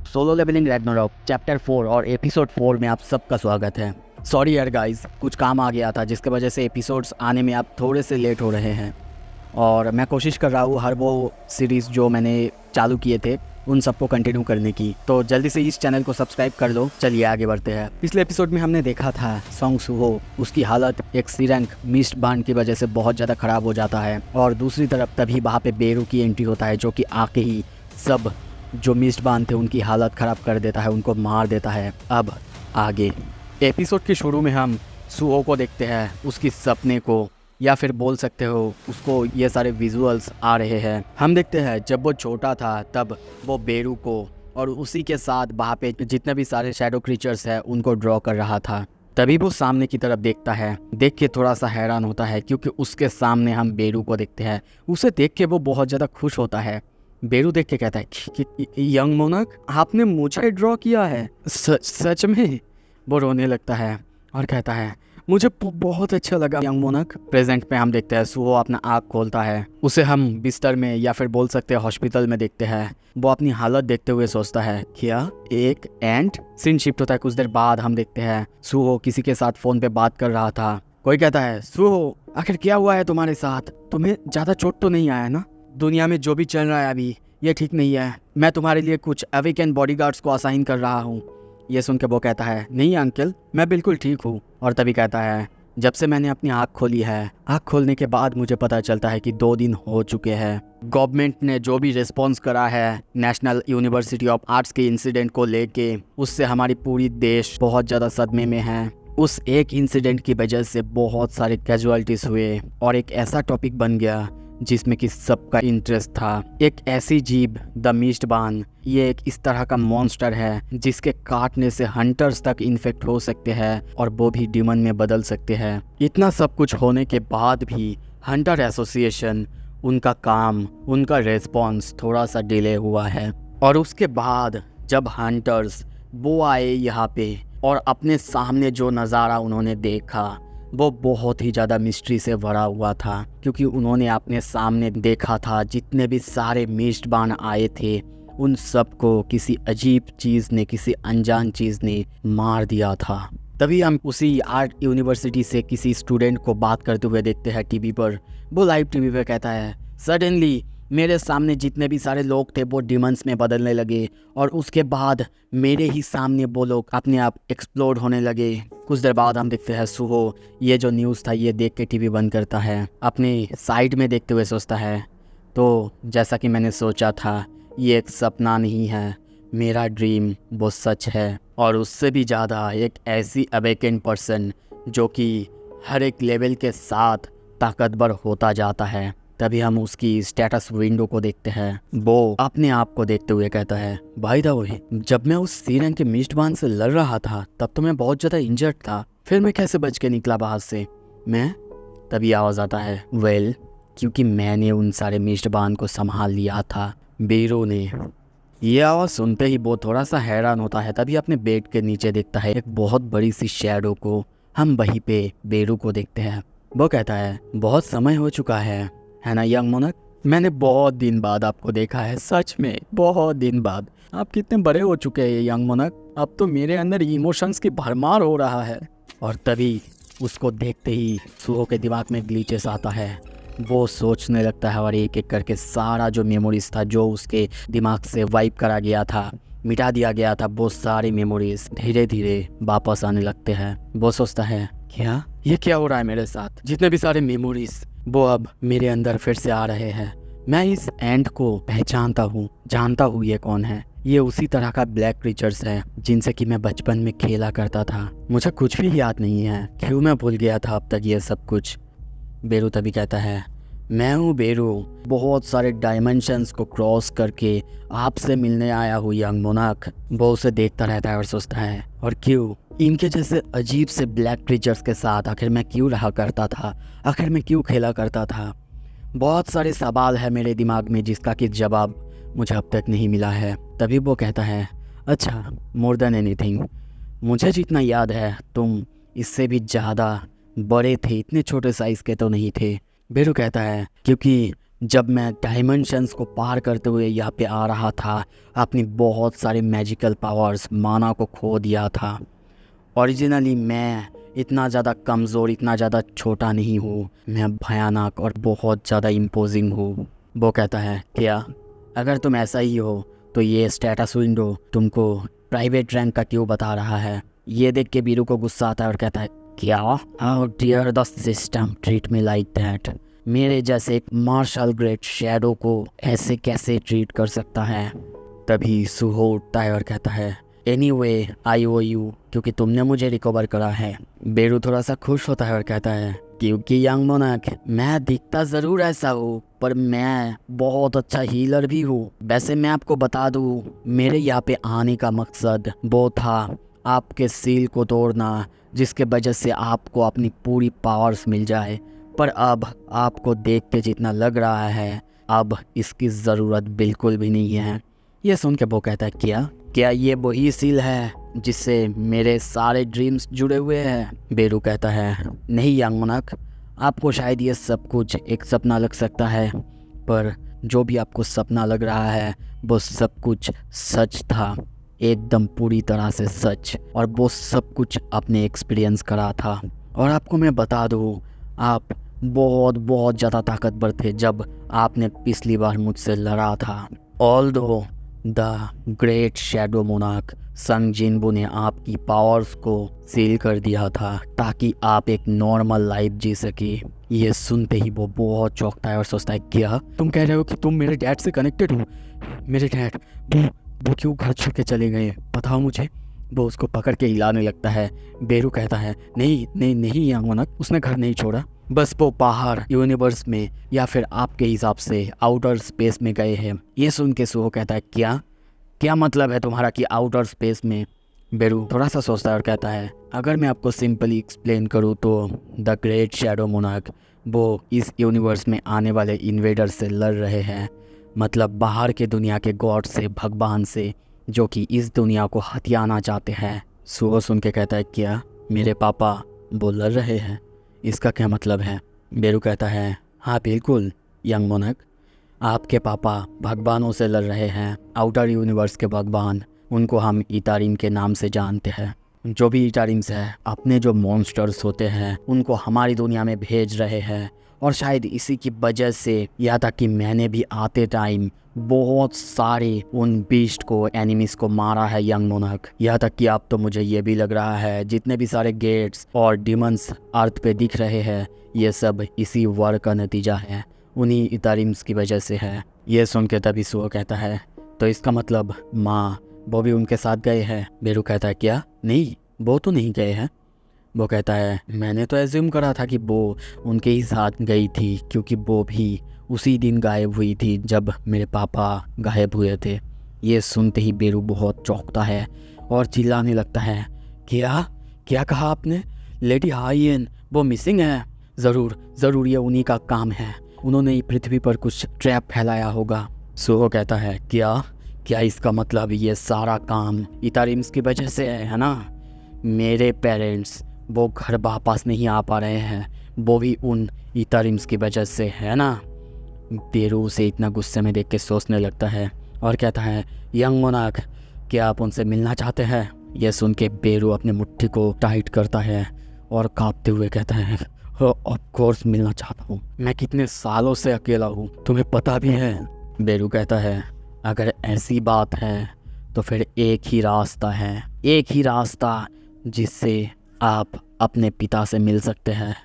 Solo levelling Ragnarok chapter 4 और episode 4 में आप सबका स्वागत है। सॉरी यार गाइस, कुछ काम आ गया था जिसकी वजह से एपिसोड्स आने में आप थोड़े से लेट हो रहे हैं। और मैं कोशिश कर रहा हूँ हर वो सीरीज़ जो मैंने चालू किए थे उन सबको कंटिन्यू करने की, तो जल्दी से इस चैनल को सब्सक्राइब कर लो। चलिए आगे बढ़ते हैं। पिछले एपिसोड में हमने देखा था सोंग सूहो, उसकी हालत एक सी रैंक मिस्ट बांड की वजह से बहुत ज़्यादा ख़राब हो जाता है और दूसरी तरफ तभी वहाँ पे बेरू की एंट्री होता है जो कि आके ही सब जो मिस्ट बांध थे उनकी हालत ख़राब कर देता है, उनको मार देता है। अब आगे एपिसोड के शुरू में हम सूहो को देखते हैं, उसकी सपने को, या फिर बोल सकते हो उसको ये सारे विजुअल्स आ रहे हैं। हम देखते हैं जब वो छोटा था तब वो बेरू को और उसी के साथ वहाँ पे जितने भी सारे शैडो क्रीचर्स हैं उनको ड्रॉ कर रहा था। तभी वो सामने की तरफ देखता है, देख के थोड़ा सा हैरान होता है क्योंकि उसके सामने हम बेरू को देखते हैं। उसे देख के वो बहुत ज़्यादा खुश होता है। बेरू देख के कहता है कि यंग मोनक, आपने मुझे ड्रॉ किया है? सच में? वो रोने लगता है और कहता है मुझे बहुत अच्छा लगा यंग मोनक। प्रेजेंट में हम देखते हैं सूहो अपना आँख खोलता है। उसे हम बिस्तर में या फिर बोल सकते हैं हॉस्पिटल में देखते हैं। वो अपनी हालत देखते हुए सोचता है क्या एक एंट? सीन शिफ्ट होता है। कुछ देर बाद हम देखते हैं सूहो किसी के साथ फ़ोन पे बात कर रहा था। कोई कहता है सूहो, आखिर क्या हुआ है तुम्हारे साथ? तुम्हें ज़्यादा चोट तो नहीं आया ना? दुनिया में जो भी चल रहा है अभी ये ठीक नहीं है। मैं तुम्हारे लिए कुछ अवेकन बॉडीगार्ड्स को असाइन कर रहा हूँ। ये सुन के वो कहता है नहीं अंकल, मैं बिल्कुल ठीक हूँ। और तभी कहता है जब से मैंने अपनी आँख खोली है, आँख खोलने के बाद मुझे पता चलता है कि 2 दिन हो चुके हैं। गवर्नमेंट ने जो भी रिस्पॉन्स करा है नेशनल यूनिवर्सिटी ऑफ आर्ट्स के इंसिडेंट को लेके, उससे हमारी पूरी देश बहुत ज़्यादा सदमे में है। उस एक इंसिडेंट की वजह से बहुत सारे कैजुअलिटीज़ हुए और एक ऐसा टॉपिक बन गया जिसमें कि सबका इंटरेस्ट था। एक ऐसी जीव द मिस्ट बान, ये एक इस तरह का मॉन्स्टर है जिसके काटने से हंटर्स तक इन्फेक्ट हो सकते हैं और वो भी डीमन में बदल सकते हैं। इतना सब कुछ होने के बाद भी हंटर एसोसिएशन, उनका काम, उनका रेस्पॉन्स थोड़ा सा डिले हुआ है। और उसके बाद जब हंटर्स वो आए यहाँ पे और अपने सामने जो नज़ारा उन्होंने देखा वो बहुत ही ज़्यादा मिस्ट्री से भरा हुआ था, क्योंकि उन्होंने अपने सामने देखा था जितने भी सारे मिस्ट बान आए थे उन सबको किसी अजीब चीज़ ने, किसी अनजान चीज़ ने मार दिया था। तभी हम उसी आर्ट यूनिवर्सिटी से किसी स्टूडेंट को बात करते हुए देखते हैं टीवी पर। वो लाइव टीवी पर कहता है सडनली मेरे सामने जितने भी सारे लोग थे वो डिमंस में बदलने लगे और उसके बाद मेरे ही सामने वो लोग अपने आप एक्सप्लोड होने लगे। कुछ देर बाद हम देखते हैं सूहो ये जो न्यूज़ था ये देख के टीवी बंद करता है, अपने साइड में देखते हुए सोचता है तो जैसा कि मैंने सोचा था ये एक सपना नहीं है, मेरा ड्रीम वो सच है। और उससे भी ज़्यादा एक ऐसी अवेकन पर्सन जो कि हर एक लेवल के साथ ताकतवर होता जाता है। तभी हम उसकी स्टेटस विंडो को देखते हैं। वो अपने आप को देखते हुए कहता है भाई द वे, जब मैं उस सी रैंक के मिस्ट बान से लड़ रहा था तब तो मैं बहुत ज़्यादा इंजर्ड था, फिर मैं कैसे बच के निकला बाहर से? मैं तभी आवाज़ आता है वेल, क्योंकि मैंने उन सारे मिस्ट बान को संभाल लिया था, बेरू ने। ये आवाज़ सुनते ही वो थोड़ा सा हैरान होता है। तभी अपने बेड के नीचे देखता है एक बहुत बड़ी सी शैडो को। हम वहीं पे बेरू को देखते हैं। वो कहता है बहुत समय हो चुका है ना यंग मोनक? मैंने बहुत दिन बाद आपको देखा है, सच में बहुत दिन बाद। आप कितने बड़े हो चुके हैं यंग मोनक, अब तो मेरे अंदर इमोशंस की भरमार हो रहा है। और तभी उसको देखते ही सूहो के दिमाग में ग्लिचेस आता है। वो सोचने लगता है और एक एक करके सारा जो मेमोरीज था जो उसके दिमाग से वाइप करा गया था, मिटा दिया गया था, वो सारी मेमोरीज धीरे धीरे वापस आने लगते हैं। वो सोचता है क्या ये क्या हो रहा है मेरे साथ? जितने भी सारे मेमोरीज वो अब मेरे अंदर फिर से आ रहे हैं। मैं इस एंट को पहचानता हूँ, जानता हूँ ये कौन है। ये उसी तरह का ब्लैक क्रीचर्स है जिनसे कि मैं बचपन में खेला करता था। मुझे कुछ भी याद नहीं है, क्यों मैं भूल गया था अब तक ये सब कुछ। बेरू तभी कहता है मैं हूँ बेरू, बहुत सारे डायमेंशंस को क्रॉस करके आपसे मिलने आया हूँ यंग मोनाक। वो उसे देखता रहता है और सोचता है और क्यों इनके जैसे अजीब से ब्लैक क्रीचर्स के साथ आखिर मैं क्यों रहा करता था, आखिर मैं क्यों खेला करता था? बहुत सारे सवाल है मेरे दिमाग में जिसका कि जवाब मुझे अब तक नहीं मिला है। तभी वो कहता है अच्छा, मोर देन एनीथिंग, मुझे जितना याद है तुम इससे भी ज़्यादा बड़े थे, इतने छोटे साइज़ के तो नहीं थे। बेरू कहता है क्योंकि जब मैं डायमेंशंस को पार करते हुए यहाँ पे आ रहा था, अपनी बहुत सारी मैजिकल पावर्स माना को खो दिया था। ओरिजिनली मैं इतना ज़्यादा कमज़ोर, इतना ज़्यादा छोटा नहीं हूँ, मैं भयानक और बहुत ज़्यादा इम्पोजिंग हूँ। वो कहता है, क्या अगर तुम ऐसा ही हो तो ये स्टेटस विंडो तुमको प्राइवेट रैंक का क्यों बता रहा है? ये देख के बीरू को गुस्सा आता है और कहता है, क्या? How dare the system treat me like that? मेरे जैसे एक मार्शल ग्रेट शैडो को ऐसे कैसे ट्रीट कर सकता है? तभी सुहो उठता है और कहता है, एनीवे आई ओ यू, क्योंकि तुमने मुझे रिकवर करा है। बेरू थोड़ा सा खुश होता है और कहता है, क्योंकि यंग मोनार्क मैं दिखता ज़रूर ऐसा हूँ, पर मैं बहुत अच्छा हीलर भी हूँ। वैसे मैं आपको बता दूँ, मेरे यहाँ पे आने का मकसद वो था आपके सील को तोड़ना, जिसके वजह से आपको अपनी पूरी पावर्स मिल जाए। पर अब आपको देख के जितना लग रहा है, अब इसकी ज़रूरत बिल्कुल भी नहीं है। ये सुन के वो कहता है, क्या ये वही सील है जिससे मेरे सारे ड्रीम्स जुड़े हुए हैं? बेरू कहता है, नहीं यंग मोनार्क, आपको शायद ये सब कुछ एक सपना लग सकता है, पर जो भी आपको सपना लग रहा है वो सब कुछ सच था, एकदम पूरी तरह से सच। और वो सब कुछ अपने एक्सपीरियंस करा था। और आपको मैं बता दूँ, आप बहुत ज़्यादा ताकतवर थे जब आपने पिछली बार मुझसे लड़ा था। Although the great shadow monarch संग जिनबू ने आपकी पावर्स को सील कर दिया था ताकि आप एक नॉर्मल लाइफ जी सके। ये सुनते ही वो बहुत चौंकता है और सोचता है, क्या तुम कह रहे हो कि तुम मेरे डैड से कनेक्टेड हो? मेरे डैड वो क्यों घर छोड़ के चले गए, बताओ मुझे। वो उसको पकड़ के हिलाने लगता है। बेरू कहता है, नहीं यंग मोनार्क, उसने घर नहीं छोड़ा, बस वो बाहर यूनिवर्स में या फिर आपके हिसाब से आउटर स्पेस में गए हैं। ये सुन के सुहो कहता है, क्या मतलब है तुम्हारा कि आउटर स्पेस में? बेरू थोड़ा सा सोचता है और कहता है, अगर मैं आपको सिंपली एक्सप्लेन करूँ तो द ग्रेट शैडो मोनार्क वो इस यूनिवर्स में आने वाले इन्वेडर से लड़ रहे हैं, मतलब बाहर के दुनिया के गॉड से, भगवान से, जो कि इस दुनिया को हथियाना चाहते हैं। सुहो सुन के कहता है, क्या मेरे पापा वो लड़ रहे हैं? इसका क्या मतलब है? बेरू कहता है, हाँ बिल्कुल यंग मोनार्क, आपके पापा भगवानों से लड़ रहे हैं। आउटर यूनिवर्स के भगवान, उनको हम इतारिम के नाम से जानते हैं। जो भी इतारिम्स है, अपने जो मॉन्स्टर्स होते हैं उनको हमारी दुनिया में भेज रहे हैं। और शायद इसी की वजह से यहाँ तक कि मैंने भी आते टाइम बहुत सारे उन बीस्ट को, एनिमीज को मारा है यंग मोनार्क। यहाँ तक कि अब तो मुझे ये भी लग रहा है जितने भी सारे गेट्स और डिमंस अर्थ पे दिख रहे हैं, ये सब इसी वार का नतीजा है, उन्हीं इतारिम्स की वजह से है। ये सुन के तभी सुहो कहता है, तो इसका मतलब माँ वो भी उनके साथ गए हैं? बेरू कहता है, क्या? नहीं, वो तो नहीं गए हैं। वो कहता है, मैंने तो एज्यूम करा था कि वो उनके ही साथ गई थी, क्योंकि वो भी उसी दिन गायब हुई थी जब मेरे पापा गायब हुए थे। ये सुनते ही बेरू बहुत चौंकता है और चिल्लाने लगता है, क्या कहा आपने? लेडी हाइएन वो मिसिंग है? ज़रूर ये उन्हीं का काम है, उन्होंने ही पृथ्वी पर कुछ ट्रैप फैलाया होगा। सुहो कहता है, क्या इसका मतलब ये सारा काम इतारिम्स की वजह से है ना? मेरे पेरेंट्स वो घर वापस नहीं आ पा रहे हैं, वो भी उन इतारिम्स की वजह से है ना? बेरू उसे इतना गुस्से में देख के सोचने लगता है और कहता है, यंग मोनार्क क्या आप उनसे मिलना चाहते हैं? यह सुन के बेरू अपने मुट्ठी को टाइट करता है और कांपते हुए कहता है, ऑफ कोर्स मिलना चाहता हूँ, मैं कितने सालों से अकेला हूँ, तुम्हें पता भी है। बेरू कहता है, अगर ऐसी बात है तो फिर एक ही रास्ता जिससे आप अपने पिता से मिल सकते हैं।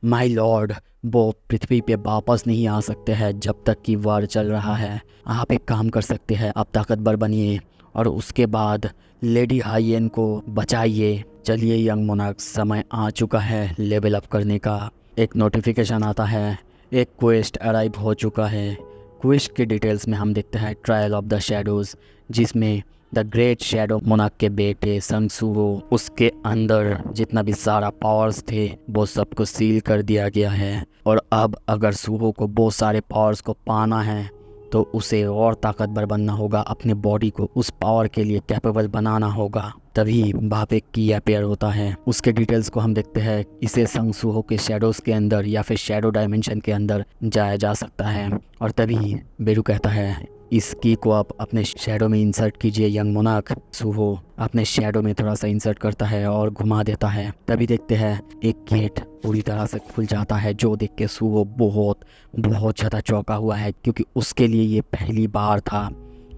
माय लॉर्ड वो पृथ्वी पे वापस नहीं आ सकते हैं जब तक कि वार चल रहा है। आप एक काम कर सकते हैं, आप ताकतवर बनिए और उसके बाद लेडी हाइएन को बचाइए। चलिए यंग मोनार्क, समय आ चुका है लेवल अप करने का। एक नोटिफिकेशन आता है, एक क्वेस्ट अराइव हो चुका है। क्वेस्ट के डिटेल्स में हम देखते हैं ट्रायल ऑफ द शैडोज़, जिसमें द ग्रेट शैडो मोनार्क के बेटे संग सुहो, उसके अंदर जितना भी सारा पावर्स थे वो सब को सील कर दिया गया है। और अब अगर सुहो को वो सारे पावर्स को पाना है तो उसे और ताकतवर बनना होगा, अपने बॉडी को उस पावर के लिए कैपेबल बनाना होगा। तभी वहाँ पे की अपेयर होता है। उसके डिटेल्स को हम देखते हैं। इसे संग सुहो के शैडोज़ के अंदर या फिर शैडो डायमेंशन के अंदर जाया जा सकता है। और तभी बेरू कहता है इस की को आप अपने शैडो में इंसर्ट कीजिए यंग मोनार्क। सुहो अपने शैडो में थोड़ा सा इंसर्ट करता है और घुमा देता है। तभी देखते हैं एक गेट पूरी तरह से खुल जाता है, जो देख के सुहो बहुत ज़्यादा चौंका हुआ है, क्योंकि उसके लिए ये पहली बार था।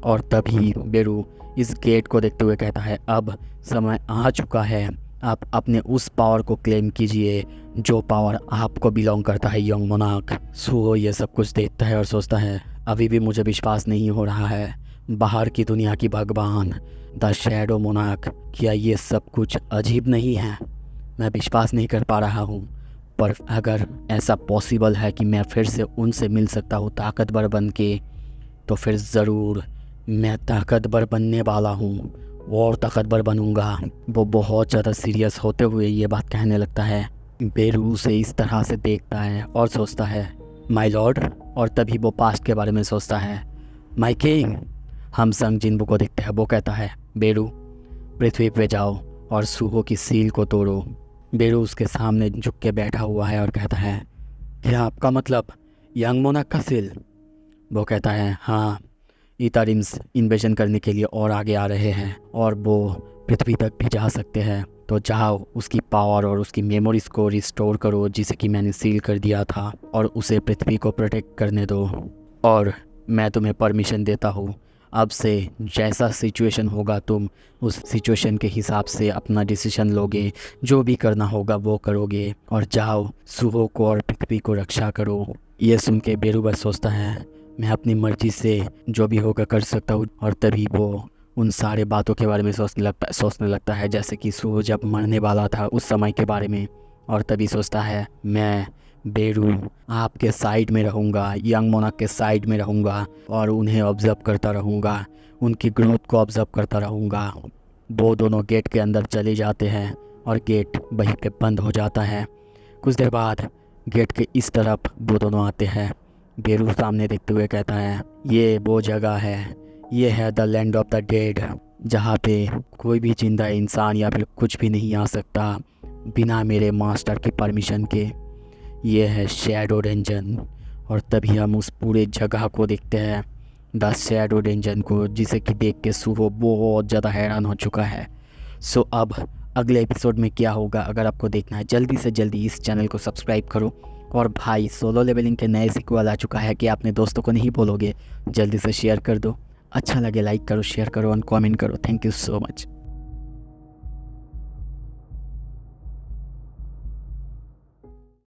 और तभी बेरू इस गेट को देखते हुए कहता है अब समय आ चुका है, आप अपने उस पावर को क्लेम कीजिए जो पावर आपको बिलोंग करता है यंग मोनार्क। सुहो ये सब कुछ देखता है और सोचता है अभी भी मुझे विश्वास नहीं हो रहा है, बाहर की दुनिया की भगवान द शैडो मोनार्क, क्या ये सब कुछ अजीब नहीं है? मैं विश्वास नहीं कर पा रहा हूँ, पर अगर ऐसा पॉसिबल है कि मैं फिर से उनसे मिल सकता हूँ ताकतवर बन के, तो फिर ज़रूर मैं ताकतवर बनने वाला हूँ और ताकतवर बनूँगा। वो बहुत ज़्यादा सीरियस होते हुए ये बात कहने लगता है। बेरू उसे इस तरह से देखता है और सोचता है माय लॉर्ड। और तभी वो पास्ट के बारे में सोचता है। My king. हम संग जिन्बू को देखते हैं। वो कहता है बेरू पृथ्वी पे जाओ और सुहो की सील को तोड़ो। बेरू उसके सामने झुक के बैठा हुआ है और कहता है क्या आपका मतलब यंग मोनार्क का सील? वो कहता है हाँ, इथारिम्स इन्वेजन करने के लिए और आगे आ रहे हैं और वो पृथ्वी तक भी जा सकते हैं, तो जाओ उसकी पावर और उसकी मेमोरीज़ को रिस्टोर करो जिसे कि मैंने सील कर दिया था, और उसे पृथ्वी को प्रोटेक्ट करने दो। और मैं तुम्हें परमिशन देता हूँ, अब से जैसा सिचुएशन होगा तुम उस सिचुएशन के हिसाब से अपना डिसीजन लोगे, जो भी करना होगा वो करोगे, और जाओ सुहो को और पृथ्वी को रक्षा करो। ये सुन के बेरू बस सोचता है मैं अपनी मर्जी से जो भी होगा कर सकता हूँ। और तभी वो उन सारे बातों के बारे में सोचने लगता है जैसे कि सुहो जब मरने वाला था उस समय के बारे में। और तभी सोचता है मैं बेरू आपके साइड में रहूँगा, यंग मोनार्क के साइड में रहूँगा और उन्हें ऑब्ज़र्व करता रहूँगा, उनकी ग्रोथ को ऑब्ज़र्व करता रहूँगा। वो दोनों गेट के अंदर चले जाते हैं और गेट वहीं पे बंद हो जाता है। कुछ देर बाद गेट के इस तरफ वो दोनों आते हैं। बेरू सामने देखते हुए कहता है ये वो जगह है, ये है the land of the dead, जहाँ पे कोई भी जिंदा इंसान या फिर कुछ भी नहीं आ सकता बिना मेरे मास्टर की परमिशन के। ये है शैडो डेंजन। और तभी हम उस पूरे जगह को देखते हैं, द शैडो डेंजन को, जिसे कि देख के सुहो बहुत ज़्यादा हैरान हो चुका है। सो अब अगले एपिसोड में क्या होगा, अगर आपको देखना है जल्दी से जल्दी इस चैनल को सब्सक्राइब करो। और भाई सोलो लेवलिंग के नए सीक्वल आ चुका है कि आपने दोस्तों को नहीं बोलोगे, जल्दी से शेयर कर दो। अच्छा लगे लाइक करो, शेयर करो और कमेंट करो। Thank you so much.